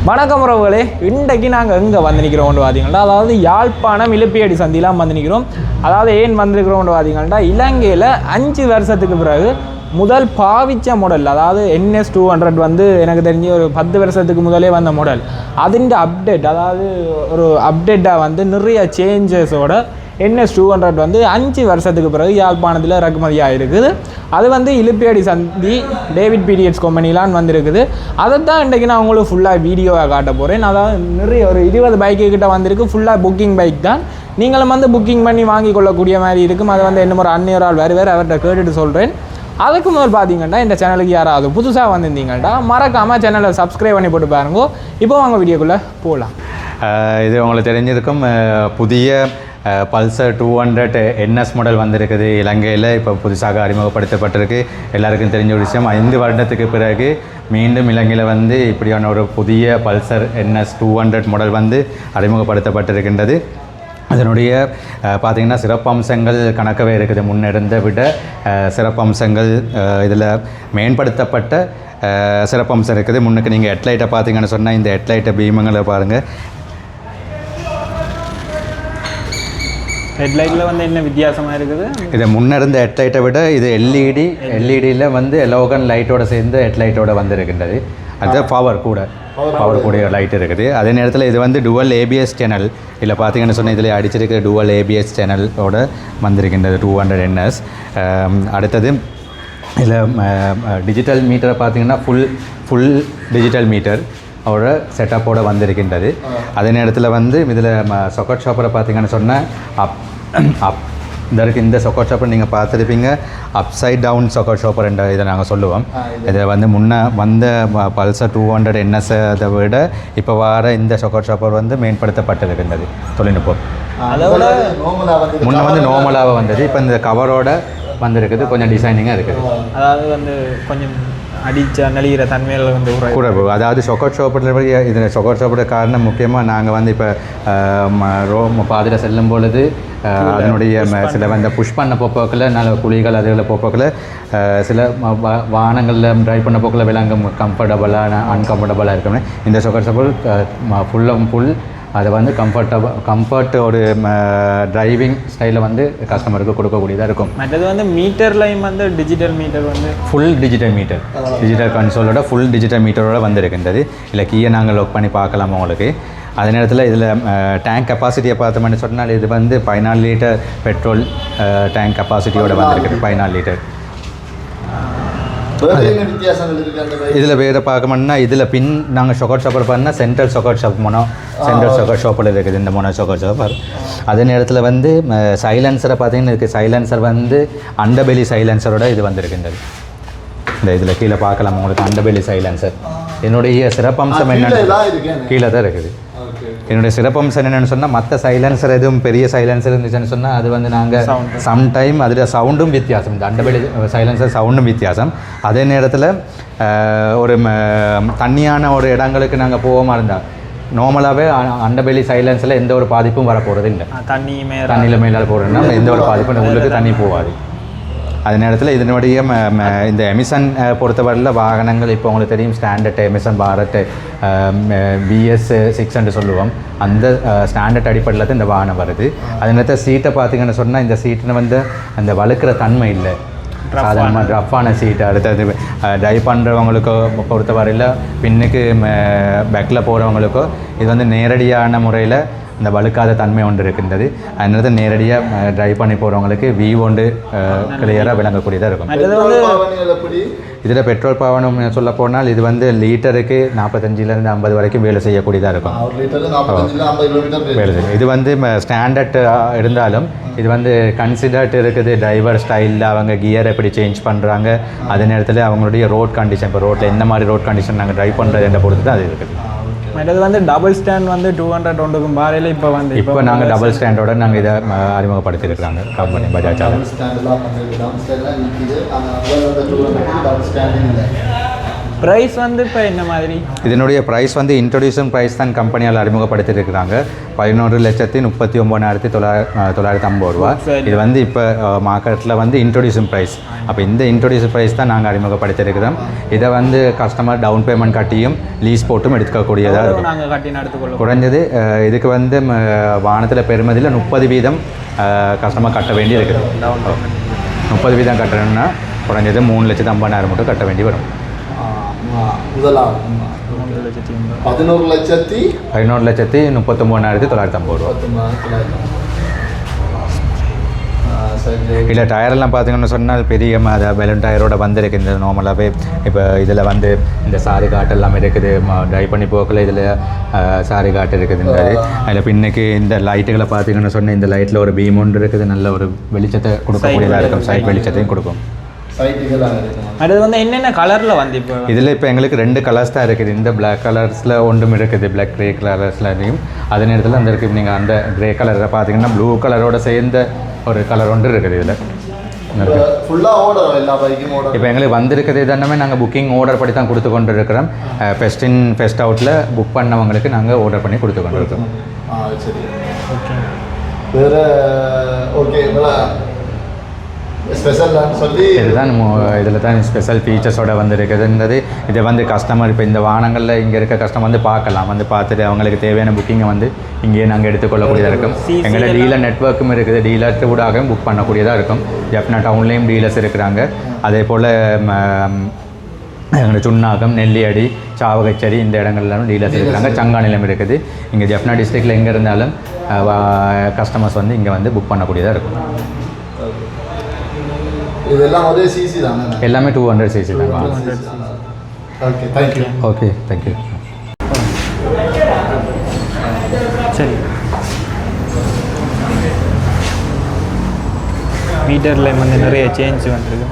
வணக்கம் உறவுகளே, இன்றைக்கு நாங்கள் எங்கே வந்து நிற்கிறோம்னு பார்த்தீங்கன்னா, அதாவது யாழ்ப்பாணம் இலுப்பியடி சந்திலாம் வந்து நிற்கிறோம். அதாவது ஏன் வந்திருக்கிறோம்னு பார்த்தீங்கன்னா, இலங்கையில் 5 வருஷத்துக்கு பிறகு முதல் பாவிச்ச மாடல், அதாவது NS200 வந்து எனக்கு தெரிஞ்சு ஒரு 10 வருஷத்துக்கு முதலே வந்த மாடல். அதின் அப்டேட், அதாவது ஒரு அப்டேட்டாக வந்து நிறைய சேஞ்சஸோட NS200 வந்து 5 வருஷத்துக்கு பிறகு யாழ்ப்பாணத்தில் இறக்குமதியாக இருக்குது. அது வந்து இலுப்பியடி சந்தி டேவிட் பீரியட்ஸ் கம்பெனிலான்னு வந்திருக்குது. அதை தான் இன்றைக்கு நான் உங்களுக்கு ஃபுல்லாக வீடியோவாக காட்ட போகிறேன். அதாவது நிறைய ஒரு 20 பைக்கு கிட்ட வந்திருக்கு. ஃபுல்லாக புக்கிங் பைக் தான். நீங்களும் வந்து புக்கிங் பண்ணி வாங்கி கொள்ளக்கூடிய மாதிரி இருக்கும். அதை வந்து என்ன ஒரு அந்நியரால் வேறு அவர்கிட்ட கேட்டுட்டு சொல்கிறேன். அதுக்கு முதல் பார்த்தீங்கன்னா இந்த சேனலுக்கு யாராவது புதுசாக வந்திருந்தீங்கன்னா மறக்காமல் சேனலை சப்ஸ்கிரைப் பண்ணி போட்டு பாருங்க. இப்போ வாங்க வீடியோக்குள்ளே போகலாம். இது உங்களுக்கு தெரிஞ்சிருக்கும், புதிய பல்சர் 200 NS மாடல் வந்திருக்குது. இலங்கையில் இப்போ புதுசாக அறிமுகப்படுத்தப்பட்டிருக்கு. எல்லாருக்கும் தெரிஞ்ச ஒரு விஷயம். 5 வருடத்துக்கு பிறகு மீண்டும் இலங்கையில் வந்து இப்படியான ஒரு புதிய பல்சர் NS200 மாடல் வந்து அறிமுகப்படுத்தப்பட்டிருக்கின்றது. அதனுடைய பார்த்திங்கன்னா சிறப்பம்சங்கள் கணக்கவே இருக்குது. முன்னிருந்த விட சிறப்பம்சங்கள் இதில் மேம்படுத்தப்பட்ட சிறப்பம்சம் இருக்குது. முன்னுக்கு நீங்கள் ஹெட்லைட்டை பார்த்தீங்கன்னு சொன்னால் இந்த ஹெட்லைட்டை பீமங்களை பாருங்கள். ஹெட்லைட்டில் வந்து என்ன வித்தியாசமாக இருக்குது? இது முன்னிருந்த ஹெட்லைட்டை விட இது எல்இடியில் வந்து எலோகன் லைட்டோட சேர்ந்து ஹெட்லைட்டோட வந்துருக்கின்றது. அது பவர் கூடிய லைட் இருக்குது. அதே நேரத்தில் இது வந்து டுவல் ஏபிஎஸ் சேனல். இதில் பார்த்தீங்கன்னு சொன்னால் இதில் அடிச்சிருக்கிற டுவல் ஏபிஎஸ் சேனலோட வந்திருக்கின்றது 200 NS. அடுத்தது இதில் டிஜிட்டல் மீட்டரை பார்த்தீங்கன்னா ஃபுல் டிஜிட்டல் மீட்டர் அவரோட செட்டப்போடு வந்திருக்கின்றது. அதே நேரத்தில் வந்து இதில் சொக்கட் ஷாப்பரை பார்த்தீங்கன்னு சொன்னால் இந்த சொக்கட் ஷாப்பர் நீங்கள் பார்த்துருப்பீங்க. அப்சைட் டவுன் சொக்கட் ஷாப்பர் என்ற இதை நாங்கள் சொல்லுவோம். இதை வந்து முன்னே வந்த பல்சர் 200 NS அதை விட இப்போ வர இந்த சொக்கட் ஷாப்பர் வந்து மேம்படுத்தப்பட்டிருக்கின்றது தொழில்நுட்பம். அதோட முன்னே வந்து நார்மலாக வந்தது. இப்போ இந்த கவரோட வந்திருக்குது. கொஞ்சம் டிசைனிங்காக இருக்குது. அதாவது வந்து கொஞ்சம் அடித்த நலிகிற தன்மையில் வந்து குறைவு. அதாவது சொக்கட் ஷாப்பில் இதில் சொக்கட் ஷாப்போட காரணம் முக்கியமாக நாங்கள் வந்து இப்போ பாதியில் செல்லும் பொழுது அதனுடைய சில வந்து புஷ் பண்ண போக்கில் நல்ல குழிகள் அதுகளை போக்கில் சில வாகனங்களில் ட்ரைவ் பண்ண போக்கில் விலங்கு கம்ஃபர்டபுளாக அன்கம்ஃபர்டபுளாக இருக்கணும். இந்த சொக்கட் ஷாப்பில் ஃபுல் அதை வந்து கம்ஃபர்ட் ஒரு டிரைவிங் ஸ்டைலில் வந்து கஸ்டமருக்கு கொடுக்கக்கூடியதாக இருக்கும். மற்றது வந்து மீட்டர்லையும் வந்து டிஜிட்டல் மீட்டர் வந்து ஃபுல் டிஜிட்டல் மீட்டர், டிஜிட்டல் கன்சோலோட ஃபுல் டிஜிட்டல் மீட்டரோட வந்திருக்கின்றது. இல்லை கீயை நாங்கள் லோக் பண்ணி பார்க்கலாம் உங்களுக்கு. அதே நேரத்தில் இதில் டேங்க் கெப்பாசிட்டியை பார்த்தோம்னு சொன்னால் இது வந்து 14 லிட்டர் பெட்ரோல் டேங்க் கெப்பாசிட்டியோடு வந்திருக்குது. 14 லிட்டர். இதில் வேறு பார்க்கணும்னா இதில் பின் நாங்கள் சொக்கட் ஷாப்பர் பண்ணால் சென்ட்ரல் சொக்கட் ஷாப்பில் இருக்குது இந்த மோனோ சொக்கட் ஷாப்பர். அதே நேரத்தில் வந்து சைலன்சரை பார்த்தீங்கன்னா இருக்குது. சைலன்சர் வந்து அண்டபெலி சைலன்சரோட இது வந்திருக்கின்றது. இந்த இதில் கீழே பார்க்கலாம் உங்களுக்கு அண்டபெலி சைலன்சர். என்னுடைய சிறப்பம்சம் என்னென்னு கீழே தான் இருக்குது. என்னுடைய சிறப்பம்சம் என்னென்னு சொன்னால் மற்ற சைலன்சர் எதுவும் பெரிய சைலன்சர் இருந்துச்சுன்னு சொன்னால் அது வந்து நாங்கள் சம்டைம் அதில் சவுண்டும் வித்தியாசம். இந்த அண்டபெலி சைலன்சர் சவுண்டும் வித்தியாசம். அதே நேரத்தில் ஒரு தண்ணியான ஒரு இடங்களுக்கு நாங்கள் போகாமல் இருந்தால் நார்மலாகவே அண்டபெலி சைலன்ஸில் எந்த ஒரு பாதிப்பும் வரப்போகிறது இல்லை. தண்ணியில் மேலே போகிறதுனா எந்த ஒரு பாதிப்பும் உள்ளுக்கு தண்ணி போகாது. அதே நேரத்தில் இதனுடைய இந்த எமிசன் பொறுத்தவரையில் வாகனங்கள் இப்போ உங்களுக்கு தெரியும். ஸ்டாண்டர்ட் எமிசன் பாரத் BS6 சொல்லுவோம். அந்த ஸ்டாண்டர்ட் அடிப்படையில் தான் இந்த வாகனம் வருது. அதே நேரத்தில் சீட்டை பார்த்தீங்கன்னு சொன்னால் இந்த சீட்டில் வந்து அந்த வழுக்கிற தன்மை இல்லை. சாதாரணமாக ரஃப்பான சீட்டு. அடுத்தது ட்ரைவ் பண்ணுறவங்களுக்கோ பொறுத்தவரையில் பின்னுக்கு பேக்கில் போகிறவங்களுக்கோ இது வந்து நேரடியான முறையில் இந்த வழுக்காத தன்மை ஒன்று இருக்கின்றது. அதனால நேரடியாக ட்ரைவ் பண்ணி போகிறவங்களுக்கு V1 கிளியராக விளங்கக்கூடியதாக இருக்கும். இதில் பெட்ரோல் பாவனம் சொல்ல போனால் இது வந்து லிட்டருக்கு 45லேருந்து 50 வரைக்கும் வேலை செய்யக்கூடியதாக இருக்கும். வேலை செய்யும். இது வந்து ஸ்டாண்டர்ட் இருந்தாலும் இது வந்து கன்சிடர்ட் இருக்குது. டிரைவர் ஸ்டைலில் அவங்க கியர் எப்படி சேஞ்ச் பண்ணுறாங்க. அதே நேரத்தில் அவங்களுடைய ரோட் கண்டிஷன், இப்போ ரோட்டில் எந்த மாதிரி ரோட் கண்டிஷன் நாங்கள் ட்ரைவ் பண்ணுறது என்ற பொறுத்து தான் அது இருக்குது. மற்றது வந்து டபுள் ஸ்டாண்ட் வந்து 200 ஒன்றுக்கும் பாறையில் இப்போ நாங்கள் டபுள் ஸ்டாண்டோட நாங்கள் இதை அறிமுகப்படுத்தியிருக்கிறாங்க கம்பெனி பஜாஜால். ப்ரைஸ் வந்து இப்போ என்ன மாதிரி? இதனுடைய ப்ரைஸ் வந்து இன்ட்ரொடியூஷன் ப்ரைஸ் தான் கம்பெனியால் அறிமுகப்படுத்தியிருக்கிறாங்க 11,39,950 ரூபா. இது வந்து இப்போ மார்க்கெட்டில் வந்து இன்ட்ரொடியூஷன் ப்ரைஸ். அப்போ இந்த இன்ட்ரொடியூஷன் ப்ரைஸ் தான் நாங்கள் அறிமுகப்படுத்தியிருக்கிறோம். இதை வந்து கஸ்டமர் டவுன் பேமெண்ட் கட்டியும் லீஸ் போட்டும் எடுத்துக்கக்கூடியதாக இருக்கும். நாங்கள் கட்டி எடுத்துக்கொள்ள குறைஞ்சது இதுக்கு வந்து வானத்தில் பெறுமதியில் 30% கஸ்டமர் கட்ட வேண்டி இருக்குது. 30% கட்டணும்னா குறைஞ்சது 3,50,000 மட்டும் கட்ட வேண்டி வரும். முதலாம் 11,39,950 ரூபா. இல்லை டயரெல்லாம் பார்த்தீங்கன்னு சொன்னால் பெரிய பெலூன் டயரோட வந்திருக்கு. இந்த நார்மலாகவே இப்போ இதில் வந்து இந்த சாரி காட்டு எல்லாம் இருக்குது. ட்ரை பண்ணி போக்கல இதில் சாரி காட்டு இருக்குதுன்றது. அதில் பின்னுக்கு இந்த லைட்டுகளை பார்த்தீங்கன்னு சொன்னால் இந்த லைட்டில் ஒரு பீம் ஒன்று இருக்குது. நல்ல ஒரு வெளிச்சத்தை கொடுக்கக்கூடியதாக இருக்கும். சைட் வெளிச்சத்தையும் கொடுக்கும். அது வந்து என்னென்ன கலரில் வந்து இப்போ இதில் இப்போ எங்களுக்கு 2 கலர்ஸ் தான் இருக்குது. இந்த பிளாக் கலர்ஸில் ஒன்றும் இருக்குது, பிளாக் க்ரே கலர்ஸ்லையும். அதே நேரத்தில் அந்த இருக்குது நீங்கள் அந்த க்ரே கலரில் பார்த்தீங்கன்னா ப்ளூ கலரோட சேர்ந்த ஒரு கலர் ஒன்று இருக்குது. இதில் இப்போ எங்களுக்கு வந்திருக்கிறது இதெல்லாமே நாங்கள் புக்கிங் ஆர்டர் படி தான் கொடுத்து கொண்டு இருக்கிறோம். ஃபெஸ்ட் அவுட்டில் புக் பண்ணவங்களுக்கு நாங்கள் ஆர்டர் பண்ணி கொடுத்து கொண்டு இருக்கிறோம். சரி, ஓகே. வேறு ஓகே ஸ்பெஷல்னு சொல்லி இதுதான் இதில் தான் ஸ்பெஷல் ஃபீச்சர்ஸோட வந்துருக்குதுன்றது. இதை வந்து கஸ்டமர் இப்போ இந்த வாகனங்களில் இங்கே இருக்க கஸ்டமர் வந்து பார்க்கலாம். வந்து பார்த்துட்டு அவங்களுக்கு தேவையான புக்கிங்கை வந்து இங்கேயே நாங்கள் எடுத்துக்கொள்ளக்கூடியதாக இருக்கும். எங்களை டீலர் நெட்வொர்க்கும் இருக்குது. டீலர் கூடாகவும் புக் பண்ணக்கூடியதாக இருக்கும். ஜெஃப்னா டவுன்லேயும் டீலர்ஸ் இருக்கிறாங்க. அதே போல் எங்களோட சுண்ணாகம், நெல்லியடி, சாவகச்சேரி இந்த இடங்கள்லாம் டீலர்ஸ் இருக்கிறாங்க. சங்கானிலம் இருக்குது. இங்கே ஜெஃப்னா டிஸ்ட்ரிக்டில் எங்கே இருந்தாலும் கஸ்டமர்ஸ் வந்து இங்கே வந்து புக் பண்ணக்கூடியதாக இருக்கும். இதெல்லாம் ஒரே சிசி தானே? எல்லாமே 200 cc தான். Okay, thank you. Okay, thank you. சரி, மீட்டரில் வந்து நிறைய சேஞ்ச் வந்துருக்கு.